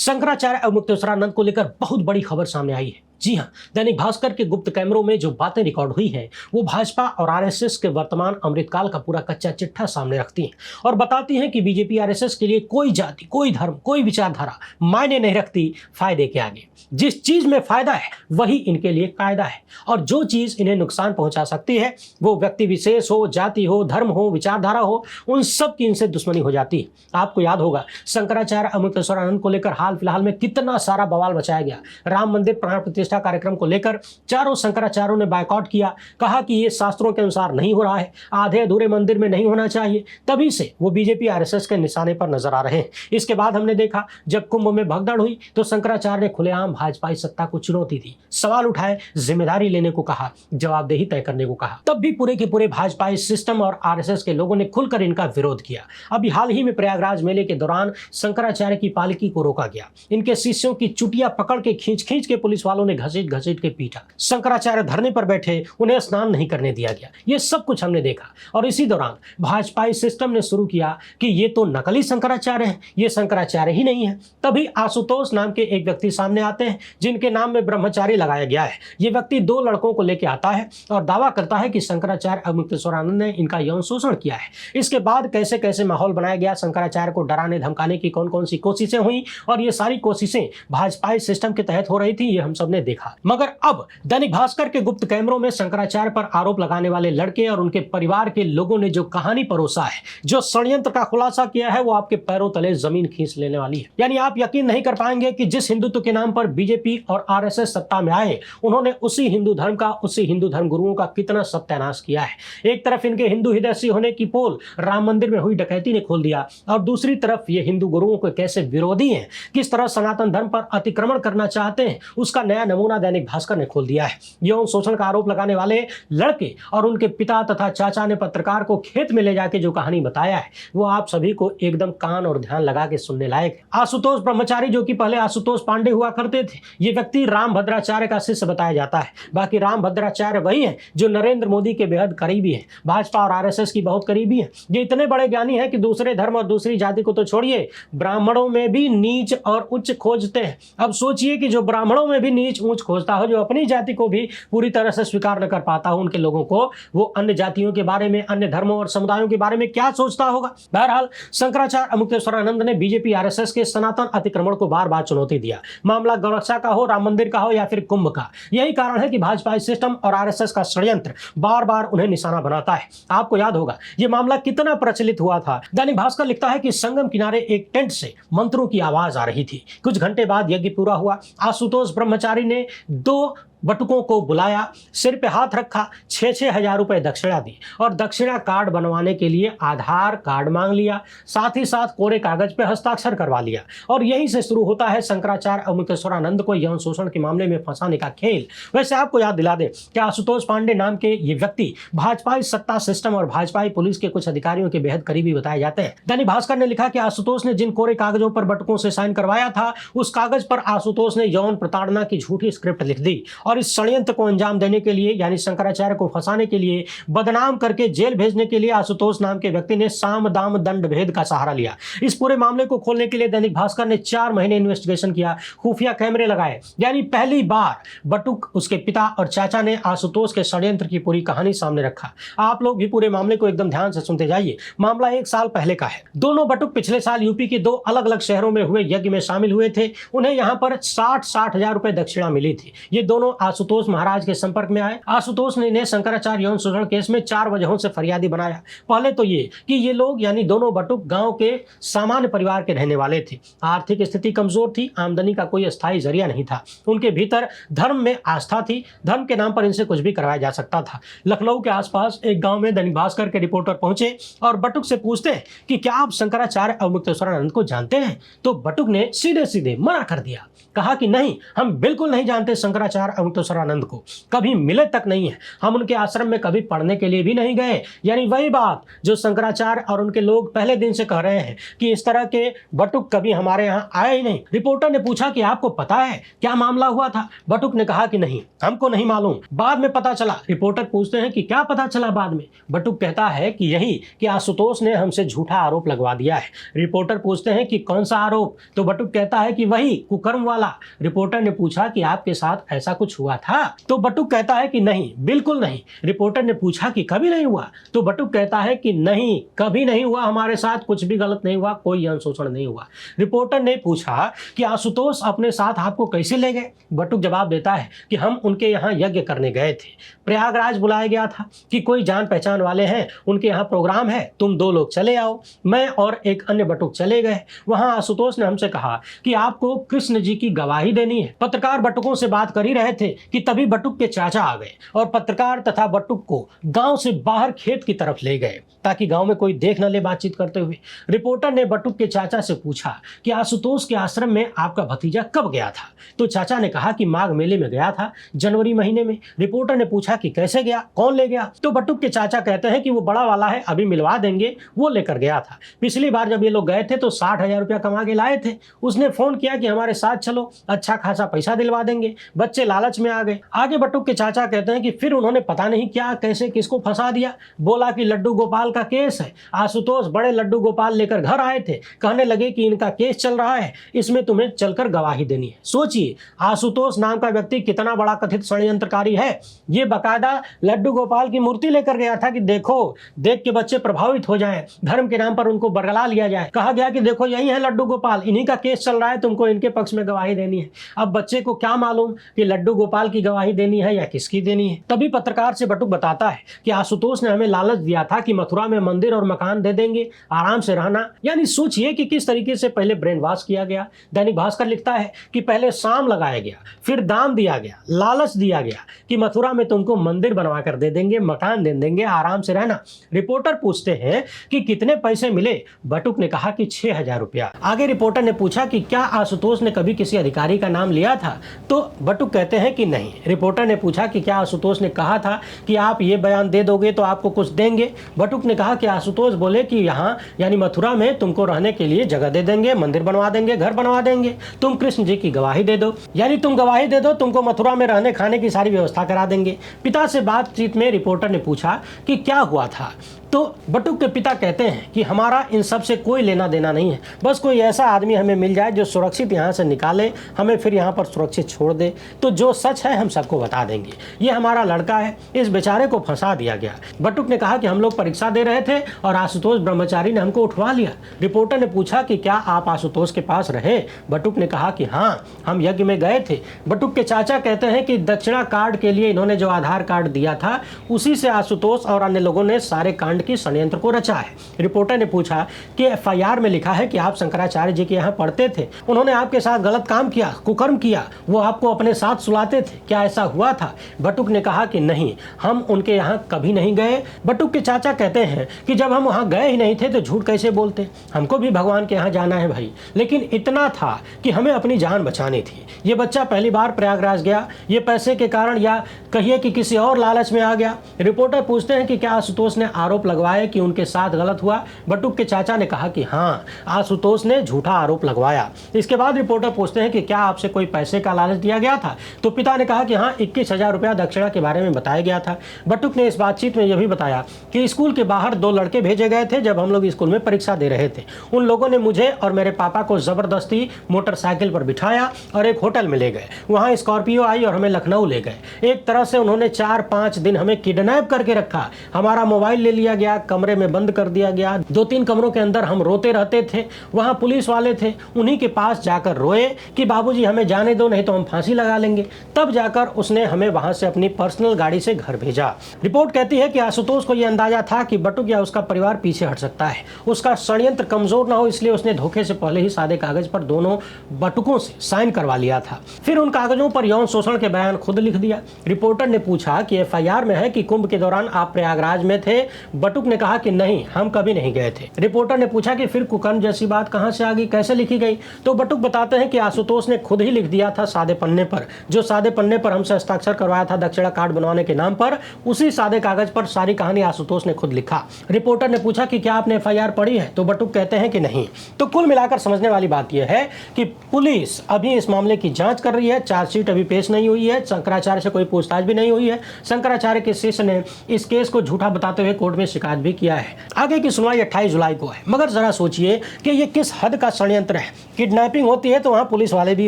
शंकराचार्य अवमुक्तेश्वरानंद को लेकर बहुत बड़ी खबर सामने आई है। जी हां, दैनिक भास्कर के गुप्त कैमरों में जो बातें रिकॉर्ड हुई हैं वो भाजपा और आरएसएस के वर्तमान अमृतकाल का पूरा कच्चा चिट्ठा सामने रखती हैं और बताती हैं कि बीजेपी आरएसएस के लिए कोई जाति, कोई धर्म, कोई विचारधारा मायने नहीं रखती फायदे के आगे। जिस चीज में फायदा है वही इनके लिए कायदा है और जो चीज इन्हें नुकसान पहुंचा सकती है वो व्यक्ति विशेष हो, जाति हो, धर्म हो, विचारधारा हो, उन सब की इनसे दुश्मनी हो जाती है। आपको याद होगा शंकराचार्य अवमुक्तेश्वरानंद को लेकर हाल फिलहाल में कितना सारा बवाल मचाया गया। राम मंदिर प्राण प्रतिष्ठा कार्यक्रम को लेकर चारों शंकराचार्यों ने बायकॉट किया, कहा कि ये शास्त्रों के अनुसार नहीं हो रहा है, आधे अधूरे मंदिर में नहीं होना चाहिए। तभी से वो बीजेपी आरएसएस के निशाने पर नजर आ रहे हैं। इसके बाद हमने देखा जब कुंभ में भगदड़ हुई तो शंकराचार्य ने खुलेआम भाजपाई सत्ता को चुनौती दी, सवाल उठाए, जिम्मेदारी लेने को कहा, जवाबदेही तय करने को कहा। तब भी पूरे के पूरे भाजपाई सिस्टम और आरएसएस के लोगों ने खुलकर इनका विरोध किया। अभी हाल ही में प्रयागराज मेले के दौरान शंकराचार्य की पालकी को रोका गया। इनके शिष्यों की चुटिया पकड़ के खींच खींच के पुलिस वालों ने घसीट घसीट के पीटा। शंकराचार्य धरने पर बैठे, उन्हें स्नान नहीं करने दिया गया। ये सब कुछ हमने देखा और इसी दौरान भाजपाई सिस्टम ने शुरू किया कि ये तो नकली शंकराचार्य हैं, ये शंकराचार्य ही नहीं है। तभी आशुतोष नाम के एक व्यक्ति सामने आते हैं जिनके नाम में ब्रह्मचारी लगाया गया है। ये व्यक्ति 2 लड़कों को लेकर आता है और दावा करता है कि शंकराचार्य अवमुक्तेश्वरानंद ने इनका यौन शोषण किया है। इसके बाद कैसे कैसे माहौल बनाया गया, शंकराचार्य को डराने धमकाने की कौन कौन सी कोशिशें हुई और ये सारी कोशिशें भाजपाई सिस्टम के तहत हो रही थी, ये हम सब ने देखा। मगर अब दैनिक भास्कर के गुप्त कैमरों में शंकराचार्य पर आरोप लगाने वाले लड़के और उनके परिवार के लोगों ने जो कहानी परोसा है, जो षड्यंत्र का खुलासा किया है, वो आपके पैरों तले जमीन खींच लेने वाली है। यानी आप यकीन नहीं कर पाएंगे कि जिस हिंदुत्व के नाम पर बीजेपी और आरएसएस सत्ता में आए, उन्होंने उसी हिंदू धर्म का, उसी हिंदू धर्म गुरुओं का कितना सत्यानाश किया है। एक तरफ इनके हिंदू हृदय होने की पोल राम मंदिर में हुई डकैती ने खोल दिया और दूसरी तरफ ये हिंदू गुरुओं के कैसे विरोधी हैं, किस तरह सनातन धर्म पर अतिक्रमण करना चाहते हैं, उसका नया नमूना दैनिक भास्कर ने खोल दिया है। यौन शोषण का आरोप लगाने वाले लड़के और उनके पिता तथा चाचा ने पत्रकार को खेत में ले जाके जो कहानी बताया है वो आप सभी को एकदम कान और ध्यान लगा के सुनने लायक है। आशुतोष ब्रह्मचारी, जो कि पहले आशुतोष पांडे हुआ करते थे, ये व्यक्ति राम भद्राचार्य का शिष्य बताया जाता है। बाकी राम भद्राचार्य वही है जो नरेंद्र मोदी के बेहद करीबी है, भाजपा और आरएसएस की बहुत करीबी है। ये इतने बड़े ज्ञानी है कि दूसरे धर्म और दूसरी जाति को तो छोड़िए, ब्राह्मणों में भी नीच और उच्च खोजते हैं। अब सोचिए कि जो ब्राह्मणों में भी नीच ऊंच खोजता हो, जो अपनी जाति को भी पूरी तरह से स्वीकार न कर पाता हो, उनके लोगों को वो अन्य जातियों के बारे में, अन्य धर्मों और समुदायों के बारे में क्या सोचता होगा। बहरहाल शंकराचार्य अवमुक्तेश्वरानंद ने बीजेपी आरएसएस के सनातन अतिक्रमण को बार बार चुनौती दिया। मामला गौरक्षा का हो, राम मंदिर का हो या फिर कुंभ का, यही कारण है कि भाजपा सिस्टम और आरएसएस का षड्यंत्र बार बार उन्हें निशाना बनाता है। आपको याद होगा ये मामला कितना प्रचलित हुआ था। दैनिक भास्कर लिखता है कि संगम किनारे एक टेंट से मंत्रों की आवाज आ रही थी। कुछ घंटे बाद यज्ञ पूरा हुआ। आशुतोष ब्रह्मचारी ने 2 बटुकों को बुलाया, सिर पे हाथ रखा, 6-6 हजार रुपए दक्षिणा दी और दक्षिणा कार्ड बनवाने के लिए आधार कार्ड मांग लिया, साथ ही साथ कोरे कागज पे हस्ताक्षर करवा लिया। और यहीं से शुरू होता है शंकराचार्य अवमुक्तेश्वरानंद को यौन शोषण के मामले में फंसाने का खेल। वैसे आपको याद दिला दें कि आशुतोष पांडे नाम के ये व्यक्ति भाजपाई सत्ता सिस्टम और भाजपाई पुलिस के कुछ अधिकारियों के बेहद करीबी बताए जाते हैं। दैनिक भास्कर ने लिखा कि आशुतोष ने जिन कोरे कागजों पर बटुकों से साइन करवाया था, उस कागज पर आशुतोष ने यौन प्रताड़ना की झूठी स्क्रिप्ट लिख दी और इस षड्यंत्र को अंजाम देने के लिए, यानी शंकराचार्य को फंसाने के लिए, बदनाम करके जेल भेजने के लिए आशुतोष नाम के व्यक्ति ने साम दाम दंड भेद का सहारा लिया। इस पूरे मामले को खोलने के लिए दैनिक भास्कर ने 4 महीने इन्वेस्टिगेशन किया, खुफिया कैमरे लगाए। यानी पहली बार बटुक, उसके पिता और चाचा ने आशुतोष के षड्यंत्र की पूरी कहानी सामने रखा। आप लोग भी पूरे मामले को एकदम ध्यान से सुनते जाइए। मामला 1 साल पहले का है। दोनों बटुक पिछले साल यूपी के 2 अलग अलग शहरों में हुए यज्ञ में शामिल हुए थे। उन्हें यहाँ पर 60-60 हजार रुपए दक्षिणा मिली थी। ये दोनों आशुतोष महाराज के संपर्क में आए। आशुतोष ने इन्हें शंकराचार्य यौन शोषण केस में 4 वजहों से फरियादी बनाया। पहले तो ये कि ये लोग, यानी दोनों बटुक, गांव के सामान्य परिवार के रहने वाले थे। आर्थिक स्थिति कमजोर थी, आमदनी का कोई अस्थायी जरिया नहीं था। उनके भीतर धर्म में आस्था थी, धर्म के नाम पर इनसे कुछ भी करवाया जा सकता था। लखनऊ के आसपास एक गांव में दैनिक भास्कर के रिपोर्टर पहुंचे और बटुक से पूछते हैं कि क्या आप शंकराचार्य अवमुक्तेश्वरानंद को जानते हैं? तो बटुक ने सीधे सीधे मना कर दिया, कहा कि नहीं, हम बिल्कुल नहीं जानते शंकराचार्य संतोषानंद को कभी मिले तक नहीं है। हम उनके आश्रम में कभी पढ़ने के लिए भी नहीं गए। यानी वही बात जो शंकराचार्य और उनके लोग पहले दिन से कह रहे हैं कि इस तरह के बटुक कभी हमारे यहाँ आए ही नहीं। रिपोर्टर ने पूछा कि आपको पता है क्या मामला हुआ था? बटुक ने कहा कि नहीं, हमको नहीं मालूम, बाद में पता चला। रिपोर्टर पूछते हैं कि क्या पता चला बाद में? बटुक कहता है कि यही कि आशुतोष ने हमसे झूठा आरोप लगवा दिया है। रिपोर्टर पूछते हैं कि कौन सा आरोप? तो बटुक कहता है कि वही कुकर्म वाला। रिपोर्टर ने पूछा कि आपके साथ ऐसा कुछ हुआ था? तो बटुक कहता है कि नहीं, बिल्कुल नहीं। रिपोर्टर ने पूछा कि कभी नहीं हुआ? तो बटुक कहता है कि नहीं, कभी नहीं हुआ, हमारे साथ कुछ भी गलत नहीं हुआ, कोई यौन शोषण नहीं हुआ। रिपोर्टर ने पूछा कि आशुतोष अपने साथ आपको कैसे ले गए? बटुक जवाब देता है कि हम उनके यहाँ यज्ञ करने गए थे, प्रयागराज बुलाया गया था कि कोई जान पहचान वाले हैं, उनके यहाँ प्रोग्राम है, तुम 2 लोग चले आओ। मैं और एक अन्य बटुक चले गए। वहां आशुतोष ने हमसे कहा कि आपको कृष्ण जी की गवाही देनी है। पत्रकार बटुकों से बात कर ही रहे थे कि तभी बटुक के चाचा आ गए और पत्रकार तथा बटुक को गांव से बाहर खेत की तरफ ले गए ताकि गांव में कोई देख न ले बातचीत करते हुए। रिपोर्टर ने बटुक के चाचा से पूछा कि आशुतोष के आश्रम में आपका भतीजा कब गया था? तो चाचा ने कहा कि माघ मेले में गया था, जनवरी महीने में। रिपोर्टर ने पूछा कि कैसे गया, कौन ले गया? तो बटुक के चाचा कहते हैं कि वो बड़ा वाला है, अभी मिलवा देंगे, वो लेकर गया था। पिछली बार जब ये लोग गए थे तो 60,000 रुपया कमा के लाए थे। उसने फोन किया कि हमारे साथ चलो, अच्छा खासा पैसा दिलवा देंगे। बच्चे लालच में आ गए। आगे बटुक के चाचा कहते हैं कि फिर उन्होंने पता नहीं क्या कैसे किसको फंसा दिया। बोला कि लड्डू गोपाल का केस है, आशुतोष बड़े लड्डू गोपाल लेकर घर आए थे, कहने लगे कि इनका केस चल रहा है, इसमें तुम्हें चलकर गवाही देनी है। सोचिए, आशुतोष नाम का व्यक्ति कितना बड़ा कथित षड्यंत्रकारी है। ये बकायदा लड्डू गोपाल की मूर्ति लेकर गया था कि देखो, देख के बच्चे प्रभावित हो जाएं, धर्म के नाम पर उनको बरगला लिया जाए। कहा गया कि देखो यही है लड्डू गोपाल, इन्हीं का केस चल रहा है, तुमको इनके पक्ष में गवाही देनी है। अब बच्चे को क्या मालूम कि लड्डू गोपाल की गवाही देनी है या किसकी देनी है। तभी पत्रकार से बटुक बताता है कि आशुतोष ने हमें लालच दिया था कि मथुरा में मंदिर और मकान दे देंगे, आराम से रहना। यानी सोचिए कि किस तरीके से पहले ब्रेन वॉश किया गया। दैनिक भास्कर लिखता है कि पहले शाम लगाया गया, फिर दाम दिया गया, लालच दिया गया कि मथुरा में तुमको मंदिर बनवा कर दे देंगे, मकान दे देंगे, आराम से रहना। रिपोर्टर पूछते हैं कि कितने पैसे मिले? बटुक ने कहा कि 6,000 रुपया। आगे रिपोर्टर ने पूछा कि क्या आशुतोष ने कभी किसी अधिकारी का नाम लिया था? तो बटुक कहते हैं कि नहीं। रिपोर्टर ने पूछा कि क्या आशुतोष ने कहा था कि आप ये बयान दे दोगे तो आपको कुछ देंगे? बटुक ने कहा कि आशुतोष बोले कि यहाँ यानी मथुरा में तुमको रहने के लिए जगह दे देंगे, मंदिर बनवा देंगे, घर बनवा देंगे, तुम कृष्ण जी की गवाही दे दो। यानी तुम गवाही दे दो, तुमको मथुरा में रहने खाने की सारी व्यवस्था करा देंगे। पिता से बातचीत में रिपोर्टर ने पूछा कि क्या हुआ था? तो बटुक के पिता कहते हैं कि हमारा इन सब से कोई लेना देना नहीं है, बस कोई ऐसा आदमी हमें मिल जाए जो सुरक्षित यहाँ से निकाले, हमें फिर यहाँ पर सुरक्षित छोड़ दे, तो जो सच है हम सबको बता देंगे। ये हमारा लड़का है, इस बेचारे को फंसा दिया गया। बटुक ने कहा कि हम लोग परीक्षा दे रहे थे और आशुतोष ब्रह्मचारी ने हमको उठवा लिया। रिपोर्टर ने पूछा कि क्या आप आशुतोष के पास रहे? बटुक ने कहा कि हाँ, हम यज्ञ में गए थे। बटुक के चाचा कहते हैं कि दक्षिणा कार्ड के लिए इन्होंने जो आधार कार्ड दिया था उसी से आशुतोष और अन्य लोगों ने सारे कांड की षड्यंत्र को रचा है। रिपोर्टर ने पूछा कि एफआईआर में लिखा है कि आप शंकराचार्य जी के यहाँ पढ़ते थे, उन्होंने आपके साथ गलत काम किया, कुकर्म किया, वो आपको अपने साथ सुलाते थे, क्या ऐसा हुआ था? बटुक ने कहा कि नहीं, हम उनके यहाँ कभी नहीं गए। बटुक के चाचा कहते हैं कि जब हम वहाँ गए ही नहीं थे तो झूठ कैसे बोलते? हमको भी भगवान के यहाँ जाना है भाई, लेकिन इतना था कि हमें अपनी जान बचानी थी। ये बच्चा पहली बार प्रयागराज गया, ये पैसे के कारण या कहिए कि किसी और लालच में आ गया। रिपोर्टर पूछते हैं कि क्या आशुतोष ने आरोप लगवाया कि उनके साथ गलत हुआ? बटुक के चाचा ने कहा कि हाँ, आशुतोष ने झूठा आरोप लगवाया। इसके बाद रिपोर्टर पूछते हैं कि क्या आपसे कोई पैसे का लालच दिया गया था? तो पिता ने कहा कि हाँ, 21,000 रुपया दक्षिणा के बारे में बताया गया था। बटुक ने इस बातचीत में यह भी बताया कि स्कूल के बाहर 2 लड़के भेजे गए थे जब हम लोग स्कूल में परीक्षा दे रहे थे। उन लोगों ने मुझे और मेरे पापा को जबरदस्ती मोटरसाइकिल पर बिठाया और एक होटल में ले गए। वहाँ स्कॉर्पियो आई और हमें लखनऊ ले गए। एक तरह से उन्होंने 4-5 दिन हमें किडनैप करके रखा। हमारा मोबाइल ले लिया गया, कमरे में बंद कर दिया गया। 2-3 कमरों के अंदर हम रोते रहते थे। वहाँ पुलिस वाले थे, उन्हीं के पास जाकर रोए कि बाबूजी हमें जाने दो, नहीं तो हम फांसी लगा लेंगे। तब जाकर उसने हमें वहाँ से अपनी पर्सनल गाड़ी से घर भेजा। रिपोर्ट कहती है कि आशुतोष को यह अंदाजा था कि बटुक या उसका परिवार पीछे हट सकता है, उसका षड्यंत्र कमजोर ना हो, इसलिए उसने धोखे से पहले ही सादे कागज पर दोनों बटुकों से साइन करवा लिया था। फिर उन कागजों पर यौन शोषण के बयान खुद लिख दिया। रिपोर्टर ने पूछा कि एफआईआर में है कि कुंभ के दौरान आप प्रयागराज में थे, बटुक ने कहा कि नहीं, हम कभी नहीं गए थे। रिपोर्टर ने पूछा कि फिर कुकर्म जैसी बात कहां से आ गई, कैसे लिखी गई? तो बटुक बताते हैं कि आशुतोष ने खुद ही लिख दिया था सादे पन्ने पर, जो सादे पन्ने पर हमसे हस्ताक्षर करवाया था दक्षिणा कार्ड बनवाने के नाम पर, उसी सादे कागज पर सारी कहानी आशुतोष ने खुद लिखा। रिपोर्टर ने पूछा कि क्या आपने एफआईआर पढ़ी है? तो बटुक कहते हैं कि नहीं। तो कुल मिलाकर समझने वाली बात यह है कि पुलिस अभी इस मामले की जांच कर रही है, चार्जशीट अभी पेश नहीं हुई है, शंकराचार्य से कोई पूछताछ भी नहीं हुई है। शंकराचार्य के शिष्य ने इस केस को झूठा बताते हुए कोर्ट में शिकायत भी किया है। आगे की सुनवाई 28 जुलाई को है। मगर जरा सोचिए कि ये किस हद का षड्यंत्र है। किडनैपिंग होती है तो वहां पुलिस वाले भी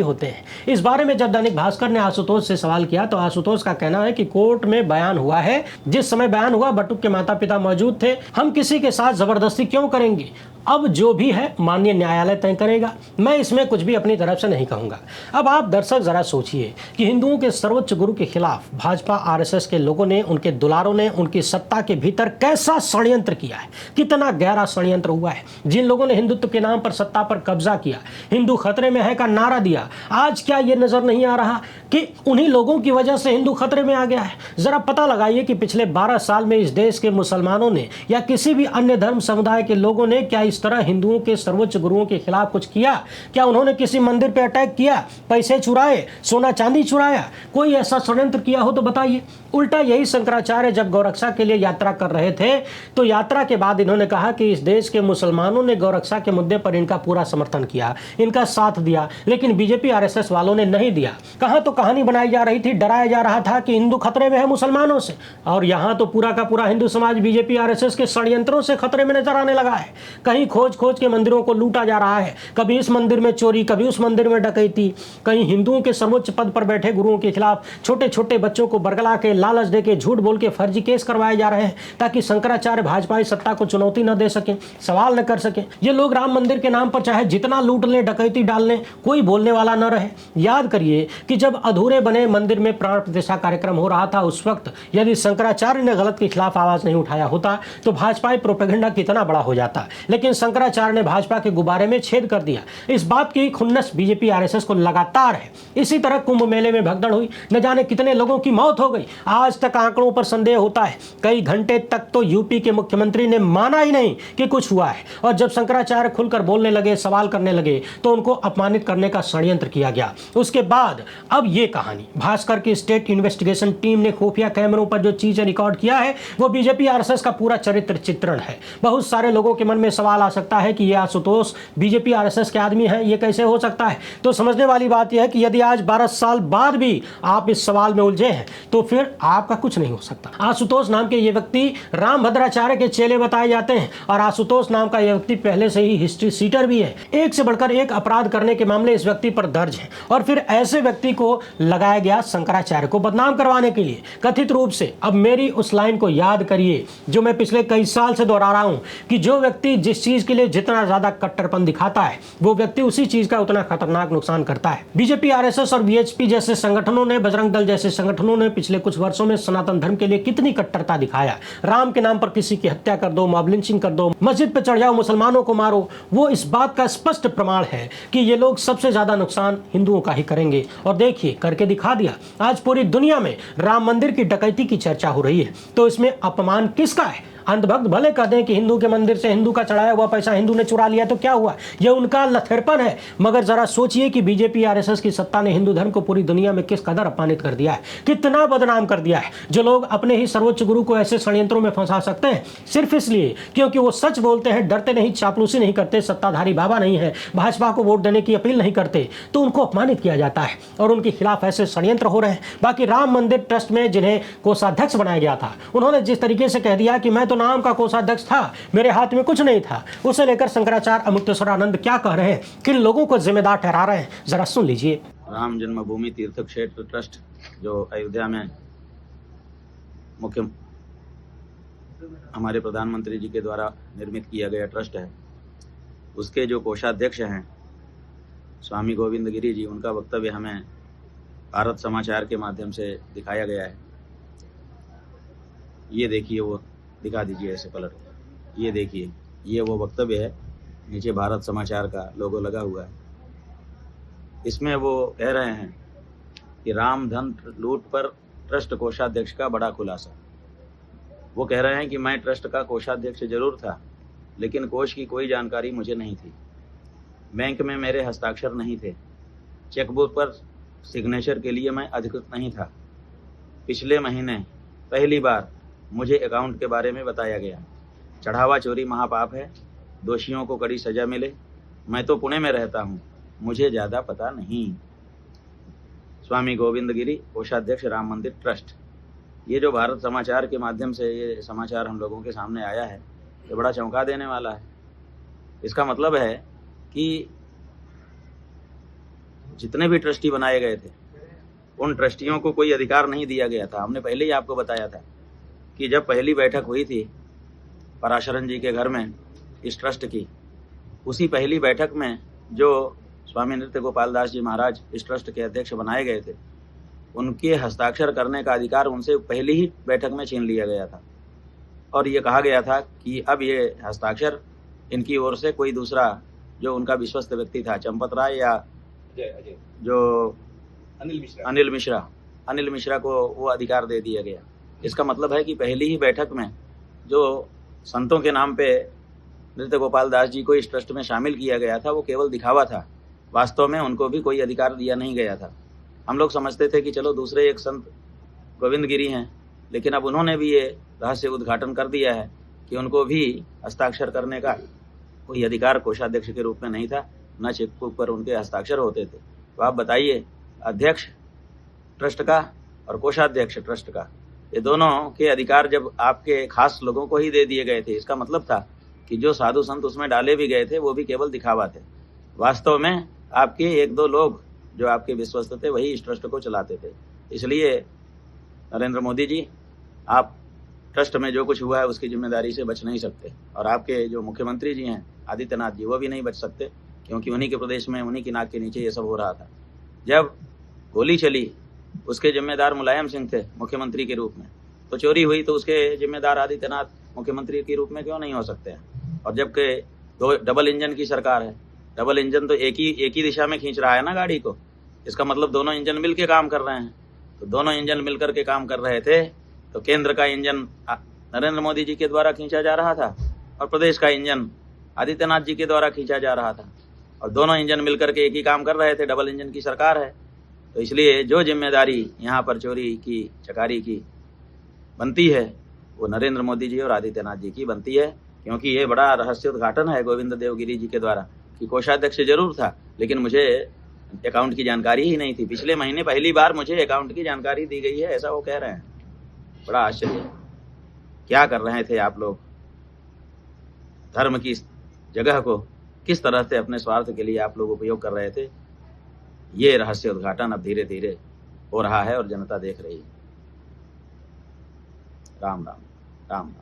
होते हैं। इस बारे में जब दैनिक भास्कर ने आशुतोष से सवाल किया तो आशुतोष का कहना है कि कोर्ट में बयान हुआ है, जिस समय बयान हुआ बटुक के माता पिता मौजूद थे, हम किसी के साथ जबरदस्ती क्यों करेंगे? अब जो भी है माननीय न्यायालय तय करेगा, मैं इसमें कुछ भी अपनी तरफ से नहीं कहूंगा। अब आप दर्शक जरा सोचिए कि हिंदुओं के सर्वोच्च गुरु के खिलाफ भाजपा आरएसएस के लोगों ने, उनके दुलारों ने उनकी सत्ता के भीतर कैसा षड्यंत्र किया है, कितना गहरा षड्यंत्र हुआ है। जिन लोगों ने हिंदुत्व के नाम पर सत्ता पर कब्जा किया, हिंदू खतरे में है का नारा दिया, आज क्या ये नजर नहीं आ रहा कि उन्हीं लोगों की वजह से हिंदू खतरे में आ गया है? जरा पता लगाइए कि पिछले 12 साल में इस देश के मुसलमानों ने या किसी भी अन्य धर्म समुदाय के लोगों ने क्या इस तरह हिंदुओं के सर्वोच्च गुरुओं के खिलाफ कुछ किया? क्या उन्होंने किसी मंदिर पर अटैक किया, पैसे चुराए, सोना चांदी चुराया? कोई ऐसा षड्यंत्र किया हो तो बताइए। उल्टा यही शंकराचार्य जब गौरक्षा के लिए यात्रा कर रहे थे तो यात्रा के बाद इन्होंने कहा कि इस देश के मुसलमानों ने गौरक्षा के मुद्दे पर इनका पूरा समर्थन किया, इनका साथ दिया, लेकिन बीजेपी आरएसएस वालों ने नहीं दिया। कहां तो कहानी बनाई जा रही थी, डराया जा रहा था कि हिंदू खतरे में है मुसलमानों से, और यहां तो पूरा का पूरा हिंदू समाज बीजेपी आरएसएस के षड्यंत्रों से खतरे में नजर आने लगा है। कहीं खोज खोज के मंदिरों को लूटा जा रहा है, कभी इस मंदिर में चोरी, कभी उस मंदिर में डकैती, कहीं हिंदुओं के सर्वोच्च पद पर बैठे गुरुओं के खिलाफ छोटे छोटे बच्चों को बरगला के, लालच दे के, झूठ बोल के फर्जी केस करवाए जा रहे हैं ताकि शंकराचार्य भाजपाई सत्ता को चुनौती न दे सके, सवाल न कर सके। ये लोग राम मंदिर के नाम पर चाहे जितना लूट लें, डकैती डाल लें, कोई बोलने वाला न रहे। याद करिए कि जब अधूरे बने मंदिर में प्राण प्रतिष्ठा कार्यक्रम हो रहा था, उस वक्त यदि शंकराचार्य ने गलत के खिलाफ आवाज नहीं उठाया होता तो भाजपाई प्रोपेगेंडा कितना बड़ा हो जाता, लेकिन शंकराचार्य ने भाजपा के गुब्बारे में छेद कर दिया। इस बात की खुन्नस बीजेपी आरएसएस को लगातार है। इसी तरह कुंभ मेले में भगदड़ हुई, न जाने कितने लोगों की मौत हो गई, आज तक आंकड़ों पर संदेह होता है। कई घंटे तक तो यूपी के मुख्यमंत्री ने माना ही नहीं कि कुछ हुआ है, और जब शंकराचार्य खुलकर बोलने लगे, सवाल करने लगे, तो उनको अपमानित करने का षड्यंत्र किया गया। उसके बाद अब ये कहानी, भास्कर की स्टेट इन्वेस्टिगेशन टीम ने खुफिया कैमरों पर जो चीजें रिकॉर्ड किया है वो बीजेपी आरएसएस का पूरा चरित्र चित्रण है। बहुत सारे लोगों के मन में सवाल आ सकता है कि ये आशुतोष बीजेपी आरएसएस के आदमी हैं, ये कैसे हो सकता है? तो समझने वाली बात यह है कि यदि आज 12 साल बाद भी आप इस सवाल में उलझे हैं तो फिर आपका कुछ नहीं हो सकता। आशुतोष नाम के ये व्यक्ति रामभद्राचार्य के चेले बताए जाते हैं, और आशुतोष नाम का यह व्यक्ति पहले से ही हिस्ट्री सीटर भी है। एक से बढ़कर एक अपराध करने के मामले इस व्यक्ति पर दर्ज हैं, और फिर ऐसे व्यक्ति को लगाया गया शंकराचार्य को बदनाम करवाने के लिए, कथित रूप से। अब मेरी उस लाइन को याद करिए जो मैं पिछले कई साल से दोहरा रहा हूं कि जो व्यक्ति जिस चीज के लिए जितना ज्यादा कट्टरपन दिखाता है, वो व्यक्ति उसी चीज का उतना खतरनाक नुकसान करता है। बीजेपी आरएसएस और वीएचपी जैसे संगठनों ने, बजरंग दल जैसे संगठनों ने पिछले कुछ वर्षों में सनातन धर्म के लिए कितनी कट्टरता दिखाया। राम के नाम पर किसी की हत्या कर दो, मॉब लिंचिंग कर दो, मस्जिद पर चढ़ जाओ, मुसलमानों को मारो, वो इस बात का स्पष्ट प्रमाण है कि ये लोग सबसे ज्यादा नुकसान हिंदुओं का ही करेंगे। और देखिए, करके दिखा दिया। आज पूरी दुनिया में राम मंदिर की डकैती की चर्चा हो रही है, तो इसमें अपमान किसका है? अंधभक्त भले कह दें कि हिंदू के मंदिर से हिंदू का चढ़ाया हुआ पैसा हिंदू ने चुरा लिया तो क्या हुआ, ये उनका लथेरपन है। मगर जरा सोचिए कि बीजेपी आरएसएस की सत्ता ने हिंदू धर्म को पूरी दुनिया में किस कदर अपमानित कर दिया है, कितना बदनाम कर दिया है। जो लोग अपने ही सर्वोच्च गुरु को ऐसे षड्यंत्रों में फंसा सकते हैं सिर्फ इसलिए क्योंकि वो सच बोलते हैं, डरते नहीं, चापलूसी नहीं करते, सत्ताधारी बाबा नहीं है, भाजपा को वोट देने की अपील नहीं करते, तो उनको अपमानित किया जाता है और उनके खिलाफ ऐसे षड्यंत्र हो रहे हैं। बाकी राम मंदिर ट्रस्ट में जिन्हें कोषाध्यक्ष बनाया गया था, उन्होंने जिस तरीके से कह दिया कि मैं तो नाम का कोषाध्यक्ष था, मेरे हाथ में कुछ नहीं था, उसे लेकर शंकराचार्य अमुक्तेश्वरानंद क्या कह रहे हैं, किन लोगों को जिम्मेदार ठहरा रहे हैं, जरा सुन लीजिए। राम जन्मभूमि तीर्थ क्षेत्र ट्रस्ट जो अयोध्या में मुख्य हमारे प्रधानमंत्री जी के द्वारा निर्मित किया गया ट्रस्ट है, उसके जो कोषाध्यक्ष हैं स्वामी गोविंद गिरी जी, उनका वक्तव्य हमें भारत समाचार के माध्यम से दिखाया गया है। ये देखिए, वो दिखा दीजिए ऐसे पलट, ये देखिए, ये वो वक्तव्य है, नीचे भारत समाचार का लोगो लगा हुआ है। इसमें वो कह रहे हैं कि राम धन लूट पर ट्रस्ट कोषाध्यक्ष का बड़ा खुलासा। वो कह रहे हैं कि मैं ट्रस्ट का कोषाध्यक्ष जरूर था, लेकिन कोष की कोई जानकारी मुझे नहीं थी। बैंक में मेरे हस्ताक्षर नहीं थे। चेकबुक पर सिग्नेचर के लिए मैं अधिकृत नहीं था। पिछले महीने पहली बार मुझे अकाउंट के बारे में बताया गया। चढ़ावा चोरी महापाप है, दोषियों को कड़ी सजा मिले। मैं तो पुणे में रहता हूँ, मुझे ज़्यादा पता नहीं। स्वामी गोविंद गिरी, कोषाध्यक्ष, राम मंदिर ट्रस्ट। ये जो भारत समाचार के माध्यम से ये समाचार हम लोगों के सामने आया है, ये बड़ा चौंका देने वाला है। इसका मतलब है कि जितने भी ट्रस्टी बनाए गए थे, उन ट्रस्टियों को कोई अधिकार नहीं दिया गया था। हमने पहले ही आपको बताया था कि जब पहली बैठक हुई थी पराशरन जी के घर में इस ट्रस्ट की, उसी पहली बैठक में जो स्वामी नृत्य गोपाल दास जी महाराज इस ट्रस्ट के अध्यक्ष बनाए गए थे, उनके हस्ताक्षर करने का अधिकार उनसे पहली ही बैठक में छीन लिया गया था। और ये कहा गया था कि अब ये हस्ताक्षर इनकी ओर से कोई दूसरा जो उनका विश्वस्त व्यक्ति था, चंपत राय या जो अनिल मिश्रा को वो अधिकार दे दिया गया। इसका मतलब है कि पहली ही बैठक में जो संतों के नाम पे नृत्य गोपाल दास जी को इस ट्रस्ट में शामिल किया गया था, वो केवल दिखावा था। वास्तव में उनको भी कोई अधिकार दिया नहीं गया था। हम लोग समझते थे कि चलो दूसरे एक संत गोविंद गिरी हैं, लेकिन अब उन्होंने भी ये रहस्य उद्घाटन कर दिया है कि उनको भी हस्ताक्षर करने का कोई अधिकार कोषाध्यक्ष के रूप में नहीं था, न चेकबुक पर उनके हस्ताक्षर होते थे। तो आप बताइए, अध्यक्ष ट्रस्ट का और कोषाध्यक्ष ट्रस्ट का, ये दोनों के अधिकार जब आपके खास लोगों को ही दे दिए गए थे, इसका मतलब था कि जो साधु संत उसमें डाले भी गए थे वो भी केवल दिखावा थे। वास्तव में आपके एक दो लोग जो आपके विश्वस्त थे वही इस ट्रस्ट को चलाते थे। इसलिए नरेंद्र मोदी जी, आप ट्रस्ट में जो कुछ हुआ है उसकी जिम्मेदारी से बच नहीं सकते, और आपके जो मुख्यमंत्री जी हैं आदित्यनाथ जी, वो भी नहीं बच सकते, क्योंकि उन्हीं के प्रदेश में उन्हीं की नाक के नीचे ये सब हो रहा था। जब गोली चली उसके जिम्मेदार मुलायम सिंह थे मुख्यमंत्री के रूप में, तो चोरी हुई तो उसके जिम्मेदार आदित्यनाथ मुख्यमंत्री के रूप में क्यों नहीं हो सकते हैं? और जबकि दो डबल इंजन की सरकार है, डबल इंजन तो एक ही दिशा में खींच रहा है ना गाड़ी को, इसका मतलब दोनों इंजन मिल के काम कर रहे हैं। तो दोनों इंजन मिल करके काम कर रहे थे, तो केंद्र का इंजन नरेंद्र मोदी जी के द्वारा खींचा जा रहा था और प्रदेश का इंजन आदित्यनाथ जी के द्वारा खींचा जा रहा था, और दोनों इंजन मिल करके एक ही काम कर रहे थे। डबल इंजन की सरकार है, तो इसलिए जो जिम्मेदारी यहाँ पर चोरी की, चकारी की बनती है, वो नरेंद्र मोदी जी और आदित्यनाथ जी की बनती है। क्योंकि ये बड़ा रहस्य उद्घाटन है गोविंद देव गिरी जी के द्वारा कि कोषाध्यक्ष जरूर था, लेकिन मुझे अकाउंट की जानकारी ही नहीं थी। पिछले महीने पहली बार मुझे अकाउंट की जानकारी दी गई है, ऐसा वो कह रहे हैं। बड़ा आश्चर्य, क्या कर रहे थे आप लोग? धर्म की जगह को किस तरह से अपने स्वार्थ के लिए आप लोग उपयोग कर रहे थे, ये रहस्य उद्घाटन अब धीरे धीरे हो रहा है और जनता देख रही है। राम राम, राम राम।